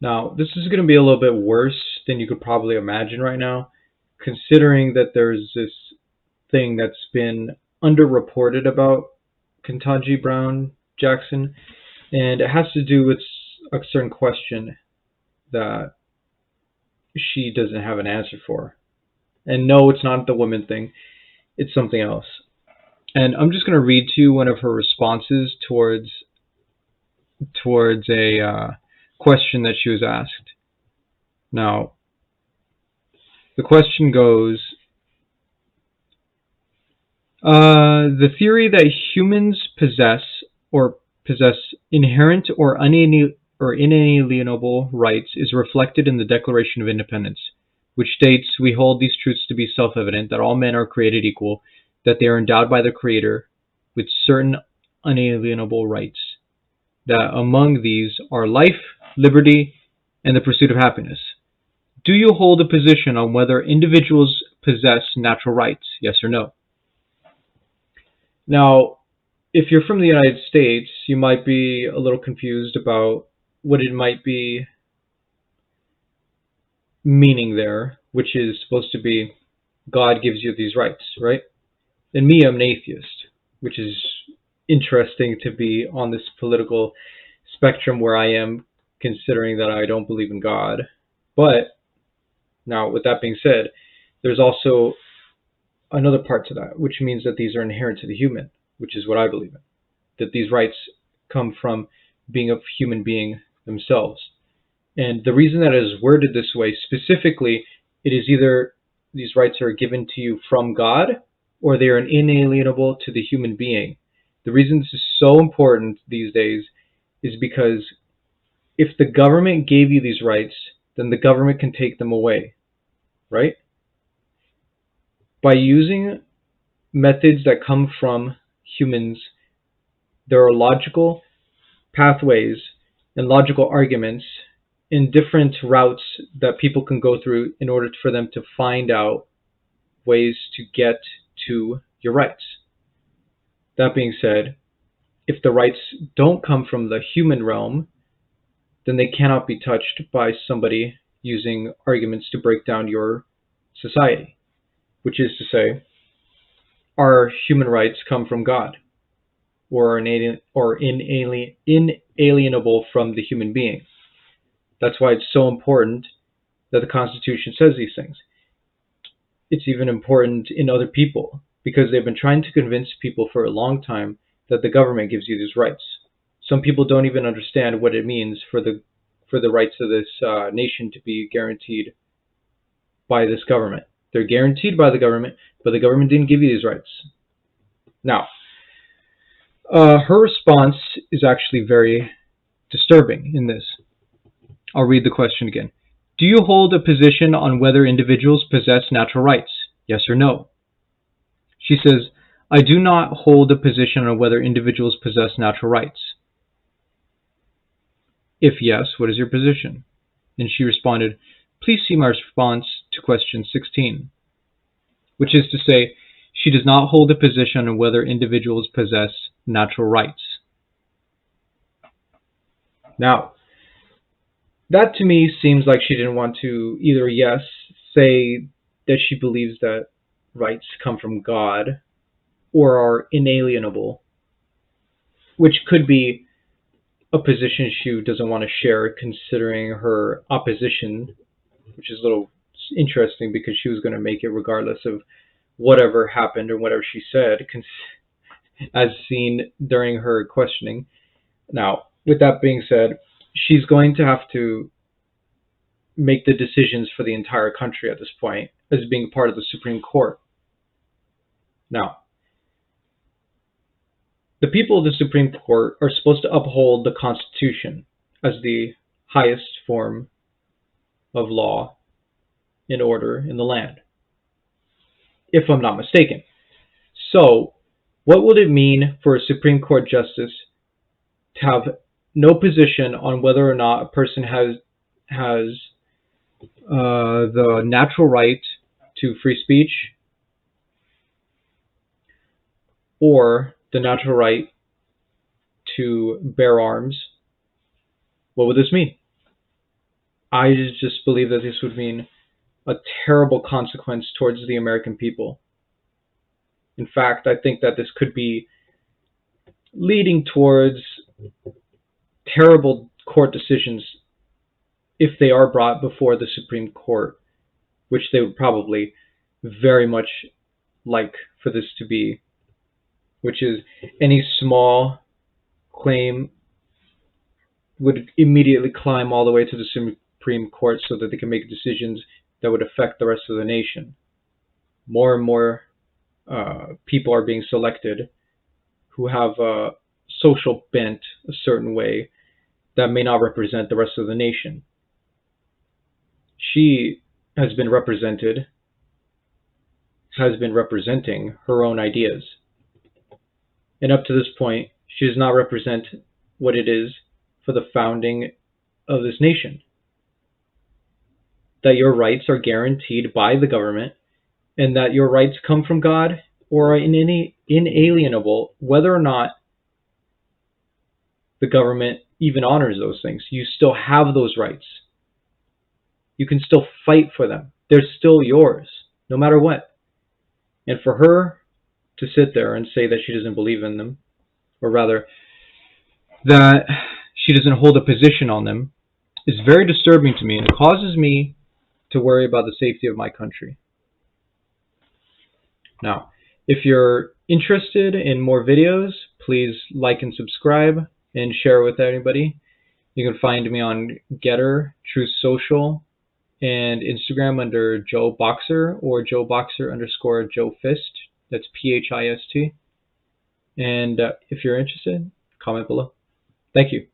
Now, this is going to be a little bit worse than you could probably imagine right now, considering that there's this thing that's been underreported about Ketanji Brown Jackson, and it has to do with a certain question that she doesn't have an answer for. And no, it's not the women thing, it's something else. And I'm just going to read to you one of her responses towards a question that she was asked. Now, the question goes, the theory that humans possess inherent or inalienable rights is reflected in the Declaration of Independence, which states, "We hold these truths to be self-evident, that all men are created equal, that they are endowed by the Creator with certain unalienable rights, that among these are life, liberty, and the pursuit of happiness." Do you hold a position on whether individuals possess natural rights? Yes or no? Now, if you're from the United States, you might be a little confused about what it might be meaning there, which is supposed to be God gives you these rights, right? And me, I'm an atheist, which is interesting to be on this political spectrum where I am, considering that I don't believe in God. But now, with that being said, there's also another part to that, which means that these are inherent to the human, which is what I believe in. That these rights come from being a human being themselves. And the reason that it is worded this way, specifically, it is either these rights are given to you from God or they are inalienable to the human being. The reason this is so important these days is because if the government gave you these rights, then the government can take them away, right? By using methods that come from humans, there are logical pathways and logical arguments in different routes that people can go through in order for them to find out ways to get to your rights. That being said, if the rights don't come from the human realm, then they cannot be touched by somebody using arguments to break down your society, which is to say, our human rights come from God or are inalienable from the human being. That's why it's so important that the Constitution says these things. It's even important in other people because they've been trying to convince people for a long time that the government gives you these rights. Some people don't even understand what it means for the rights of this nation to be guaranteed by this government. They're guaranteed by the government, but the government didn't give you these rights. Now, her response is actually very disturbing in this. I'll read the question again. Do you hold a position on whether individuals possess natural rights? Yes or no? She says, I do not hold a position on whether individuals possess natural rights. If yes, what is your position? And she responded, please see my response to question 16, which is to say, she does not hold a position on whether individuals possess natural rights. Now, that to me seems like she didn't want to either, yes, say that she believes that rights come from God or are inalienable, which could be a position she doesn't want to share considering her opposition, which is a little interesting because she was going to make it regardless of whatever happened or whatever she said, as seen during her questioning. Now, with that being said, she's going to have to make the decisions for the entire country at this point as being part of the Supreme Court. Now, the people of the Supreme Court are supposed to uphold the Constitution as the highest form of law and order in the land, if I'm not mistaken. So, what would it mean for a Supreme Court justice to have no position on whether or not a person has the natural right to free speech or the natural right to bear arms? What would this mean? I just believe that this would mean a terrible consequence towards the American people. In fact, I think that this could be leading towards terrible court decisions if they are brought before the Supreme Court, which they would probably very much like for this to be, which is any small claim would immediately climb all the way to the Supreme Court so that they can make decisions that would affect the rest of the nation. More and more people are being selected who have a social bent a certain way that may not represent the rest of the nation. She has been representing her own ideas. And up to this point, she does not represent what it is for the founding of this nation. That your rights are guaranteed by the government, and that your rights come from God or are inalienable, whether or not the government even honors those things. You still have those rights. You can still fight for them. They're still yours, no matter what. And for her to sit there and say that she doesn't believe in them, or rather, that she doesn't hold a position on them, is very disturbing to me, and it causes me to worry about the safety of my country. Now, if you're interested in more videos, please like and subscribe and share with anybody. You can find me on GETTR, Truth Social, and Instagram under Joe Boxer or Joe Boxer _ Joe Fist. That's PHIST. And if you're interested, comment below. Thank you.